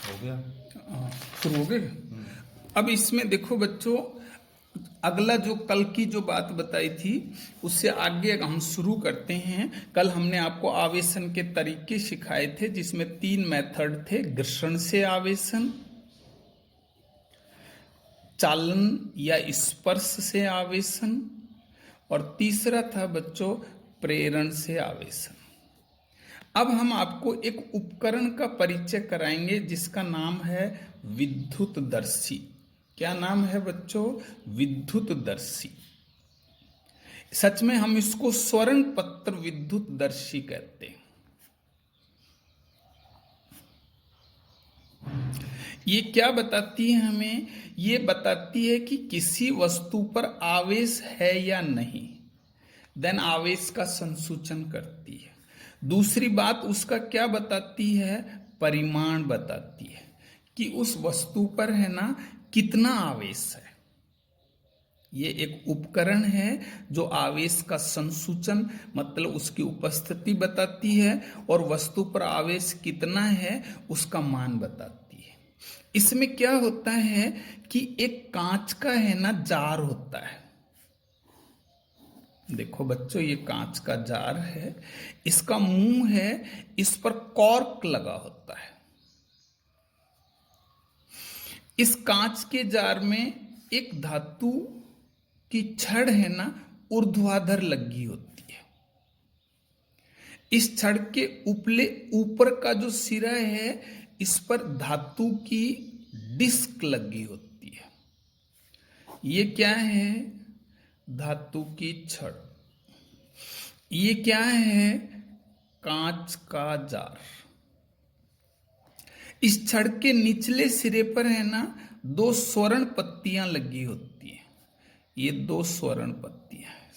हो गया। शुरू हो गए। अब इसमें देखो बच्चों, अगला जो कल की जो बात बताई थी उससे आगे हम शुरू करते हैं। कल हमने आपको आवेशन के तरीके सिखाए थे, जिसमें 3 मेथड थे: घर्षण से आवेशन, चालन या स्पर्श से आवेशन, और तीसरा था बच्चों प्रेरण से आवेशन। अब हम आपको एक उपकरण का परिचय कराएंगे जिसका नाम है विद्युतदर्शी। क्या नाम है बच्चों? विद्युतदर्शी। सच में हम इसको स्वर्ण पत्र विद्युतदर्शी कहते हैं। ये क्या बताती है हमें? ये बताती है कि किसी वस्तु पर आवेश है या नहीं, देन आवेश का संसूचन करती है। दूसरी बात उसका क्या बताती है? परिमाण बताती है कि उस वस्तु पर है ना कितना आवेश है। ये एक उपकरण है जो आवेश का संसूचन मतलब उसकी उपस्थिति बताती है, और वस्तु पर आवेश कितना है उसका मान बताती है। इसमें क्या होता है कि एक कांच का है ना जार होता है। देखो बच्चों, ये कांच का जार है, इसका मुंह है, इस पर कॉर्क लगा होता है। इस कांच के जार में एक धातु की छड़ है ना ऊर्ध्वाधर लगी होती है। इस छड़ के ऊपर का जो सिरा है, इस पर धातु की डिस्क लगी होती है। ये क्या है? धातु की छड़। ये क्या है? कांच का जार। इस छड़ के निचले सिरे पर है ना 2 स्वर्ण पत्तियां लगी होती हैं। ये 2 स्वर्ण पत्तियां हैं।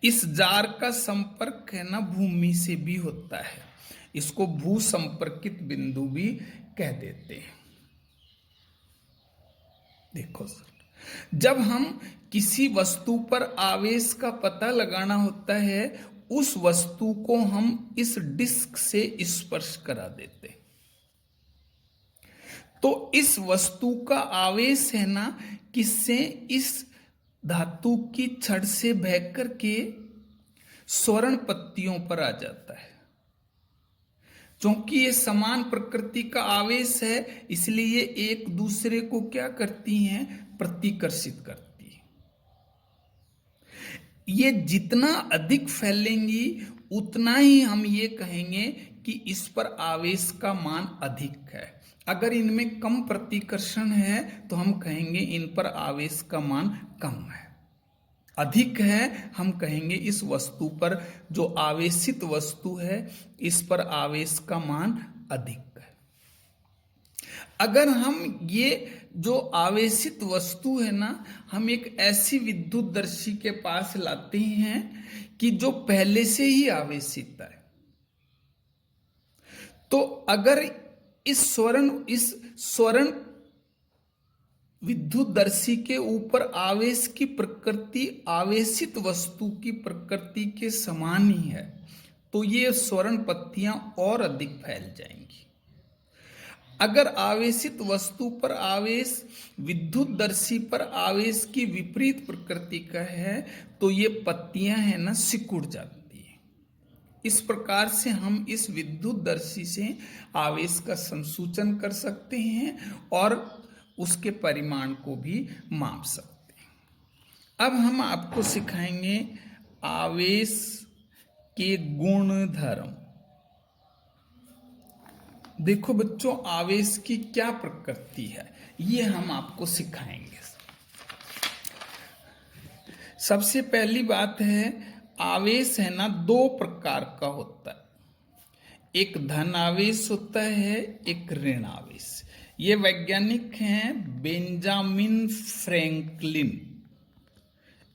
इस जार का संपर्क है ना भूमि से भी होता है। इसको भू संपर्कित बिंदु भी कह देते हैं। देखो सर, जब हम किसी वस्तु पर आवेश का पता लगाना होता है, उस वस्तु को हम इस डिस्क से स्पर्श करा देते हैं। तो इस वस्तु का आवेश है ना किससे? इस धातु की छड़ से बह करके स्वर्ण पत्तियों पर आ जाता है। क्योंकि ये समान प्रकृति का आवेश है, इसलिए एक दूसरे को क्या करती हैं? प्रतिकर्षित करती है। ये जितना अधिक फैलेंगी उतना ही हम ये कहेंगे कि इस पर आवेश का मान अधिक है। अगर इनमें कम प्रतिकर्षण है तो हम कहेंगे इन पर आवेश का मान कम है। अधिक है हम कहेंगे इस वस्तु पर, जो आवेशित वस्तु है, इस पर आवेश का मान अधिक है। अगर हम ये जो आवेशित वस्तु है ना, हम एक ऐसी विद्युतदर्शी के पास लाते हैं कि जो पहले से ही आवेशित है, तो अगर इस स्वर्ण विद्युतदर्शी के ऊपर आवेश की प्रकृति आवेशित वस्तु की प्रकृति के समान ही है, तो ये स्वर्ण पत्तियां और अधिक फैल जाएंगी। अगर आवेशित वस्तु पर आवेश विद्युतदर्शी पर आवेश की विपरीत प्रकृति का है, तो ये पत्तियां है ना सिकुड़ जाती है। इस प्रकार से हम इस विद्युतदर्शी से आवेश का संसूचन कर सकते हैं और उसके परिमाण को भी माप सकते हैं। अब हम आपको सिखाएंगे आवेश के गुणधर्म। देखो बच्चों, आवेश की क्या प्रकृति है ये हम आपको सिखाएंगे। सबसे पहली बात है, आवेश है ना 2 प्रकार का होता है। एक धन आवेश होता है, एक ऋण आवेश। ये वैज्ञानिक हैं बेंजामिन फ्रैंकलिन।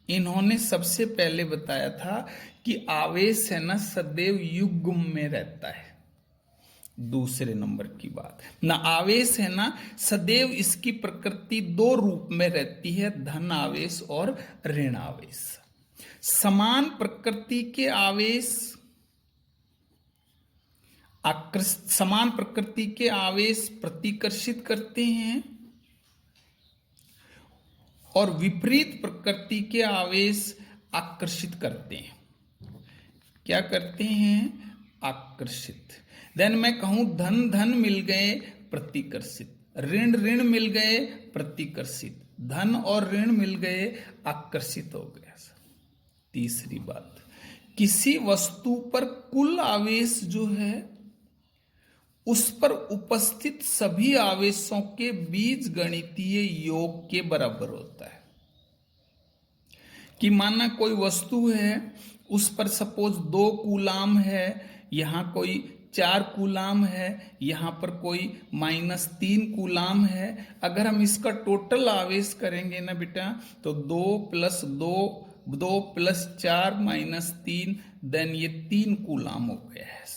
इन्होंने सबसे पहले बताया था कि आवेश है ना सदैव युग्म में रहता है। दूसरे नंबर की बात ना, आवेश है ना सदैव इसकी प्रकृति 2 रूप में रहती है, धन आवेश और ऋण आवेश। समान प्रकृति के आवेश समान प्रकृति के आवेश प्रतिकर्षित करते हैं और विपरीत प्रकृति के आवेश आकर्षित करते हैं। क्या करते हैं? आकर्षित। देन मैं कहूं धन धन मिल गए प्रतिकर्षित, ऋण ऋण मिल गए प्रतिकर्षित, धन और ऋण मिल गए आकर्षित हो गया। तीसरी बात, किसी वस्तु पर कुल आवेश जो है उस पर उपस्थित सभी आवेशों के बीज गणितीय योग के बराबर होता है। कि माना कोई वस्तु है, उस पर सपोज 2 कूलाम है, यहां कोई 4 कूलाम है, यहां पर कोई -3 कूलाम है। अगर हम इसका टोटल आवेश करेंगे ना बेटा, तो 2 + 2 2 + 4 -3, देन ये 3 कूलाम हो गया है सर।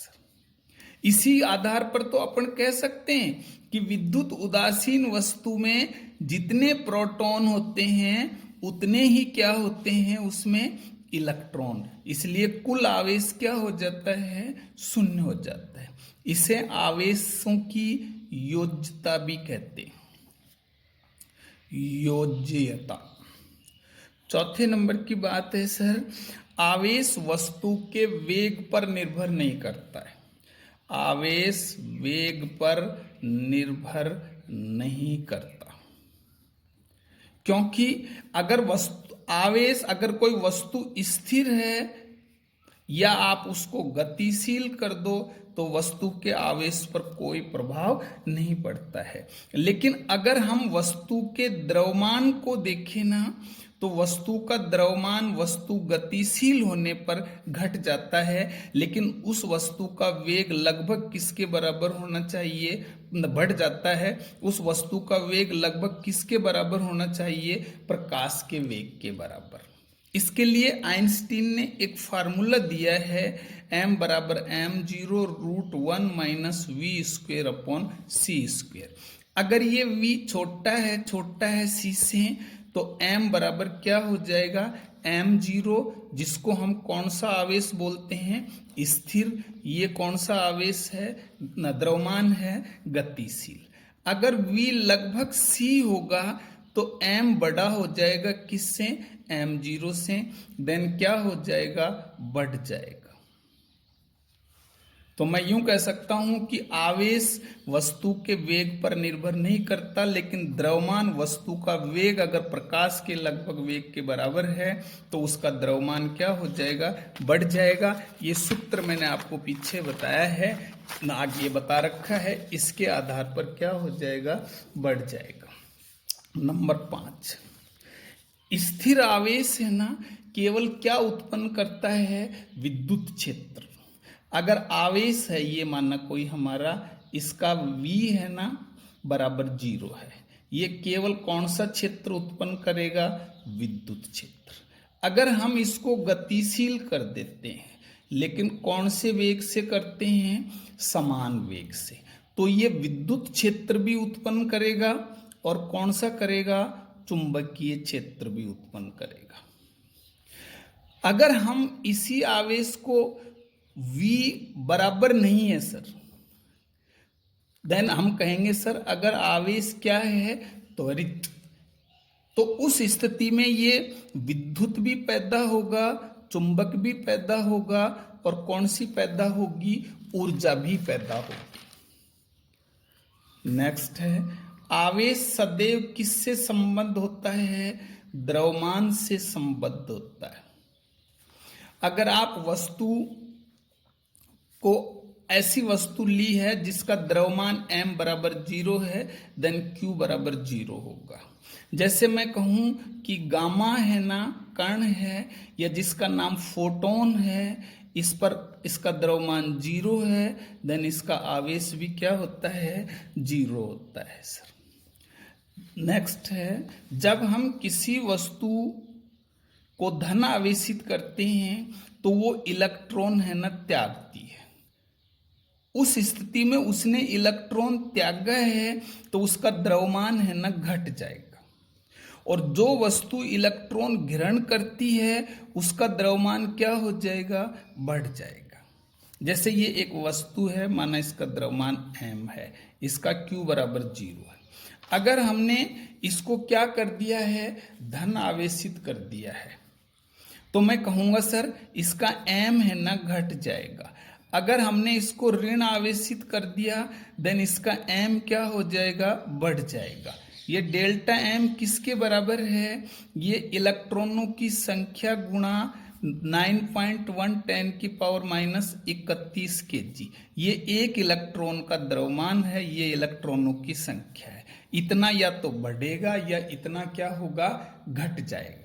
इसी आधार पर तो अपन कह सकते हैं कि विद्युत उदासीन वस्तु में जितने प्रोटॉन होते हैं उतने ही क्या होते हैं उसमें इलेक्ट्रॉन, इसलिए कुल आवेश क्या हो जाता है? 0 हो जाता है। इसे आवेशों की योज्यता भी कहते हैं, योज्यता। चौथे नंबर की बात है सर, आवेश वस्तु के वेग पर निर्भर नहीं करता है। आवेश वेग पर निर्भर नहीं करता, क्योंकि अगर अगर कोई वस्तु स्थिर है या आप उसको गतिशील कर दो तो वस्तु के आवेश पर कोई प्रभाव नहीं पड़ता है। लेकिन अगर हम वस्तु के द्रव्यमान को देखें ना, तो वस्तु का द्रव्यमान वस्तु गतिशील होने पर घट जाता है, लेकिन उस वस्तु का वेग लगभग किसके बराबर होना चाहिए? बढ़ जाता है। उस वस्तु का वेग लगभग किसके बराबर होना चाहिए? प्रकाश के वेग के बराबर। इसके लिए आइंस्टीन ने एक फार्मूला दिया है, m = m0√1 - v²/c²। अगर ये v छोटा है c से, तो m बराबर क्या हो जाएगा? m0, जिसको हम कौन सा आवेश बोलते हैं? स्थिर। ये कौन सा आवेश है? द्रव्यमान है, गतिशील। अगर v लगभग c होगा तो m बड़ा हो जाएगा किससे? m0 से। देन क्या हो जाएगा? बढ़ जाएगा। तो मैं यूं कह सकता हूं कि आवेश वस्तु के वेग पर निर्भर नहीं करता, लेकिन द्रव्यमान वस्तु का वेग अगर प्रकाश के लगभग वेग के बराबर है तो उसका द्रव्यमान क्या हो जाएगा? बढ़ जाएगा। ये सूत्र मैंने आपको पीछे बताया है, आगे बता रखा है, इसके आधार पर क्या हो जाएगा? बढ़ जाएगा। नंबर 5, स्थिर आवेश है ना, केवल क्या उत्पन्न करता है? विद्युत क्षेत्र। अगर आवेश है, ये मानना कोई हमारा, इसका v है ना बराबर 0 है, ये केवल कौन सा क्षेत्र उत्पन्न करेगा? विद्युत क्षेत्र। अगर हम इसको गतिशील कर देते हैं, लेकिन कौन से वेग से करते हैं? समान वेग से, तो ये विद्युत क्षेत्र भी उत्पन्न करेगा और कौन सा करेगा? चुंबकीय क्षेत्र भी उत्पन्न करेगा। अगर हम इसी आवेश को v बराबर नहीं है सर, देन हम कहेंगे सर अगर आवेश क्या है? त्वरित, तो उस स्थिति में ये विद्युत भी पैदा होगा, चुंबक भी पैदा होगा, और कौन सी पैदा होगी? ऊर्जा भी पैदा होगी। नेक्स्ट है, आवेश सदैव किससे संबद्ध होता है? द्रव्यमान से संबद्ध होता है। अगर आप वस्तु को ऐसी वस्तु ली है जिसका द्रव्यमान m = 0 है, देन q = 0 होगा। जैसे मैं कहूं कि गामा है ना, कण है, या जिसका नाम फोटोन है, इस पर इसका द्रव्यमान 0 है, देन इसका आवेश भी क्या होता है? 0 होता है सर। नेक्स्ट है, जब हम किसी वस्तु को धन आवेशित करते हैं तो वो इलेक्ट्रॉन है ना त्यागती है। उस स्थिति में उसने इलेक्ट्रॉन त्यागा है तो उसका द्रव्यमान है ना घट जाएगा, और जो वस्तु इलेक्ट्रॉन ग्रहण करती है उसका द्रव्यमान क्या हो जाएगा? बढ़ जाएगा। जैसे ये एक वस्तु है, माना इसका द्रव्यमान m है, इसका q बराबर 0 है। अगर हमने इसको क्या कर दिया है, धन आवेशित कर दिया है, तो मैं कहूँगा सर इसका m है ना घट जाएगा। अगर हमने इसको ऋण आवेशित कर दिया देन इसका m क्या हो जाएगा, बढ़ जाएगा। ये डेल्टा m किसके बराबर है, ये इलेक्ट्रॉनों की संख्या गुणा 9.1 × 10⁻31 kg। ये एक इलेक्ट्रॉन का द्रव्यमान है, ये इलेक्ट्रॉनों की संख्या है। इतना या तो बढ़ेगा या इतना क्या होगा, घट जाएगा।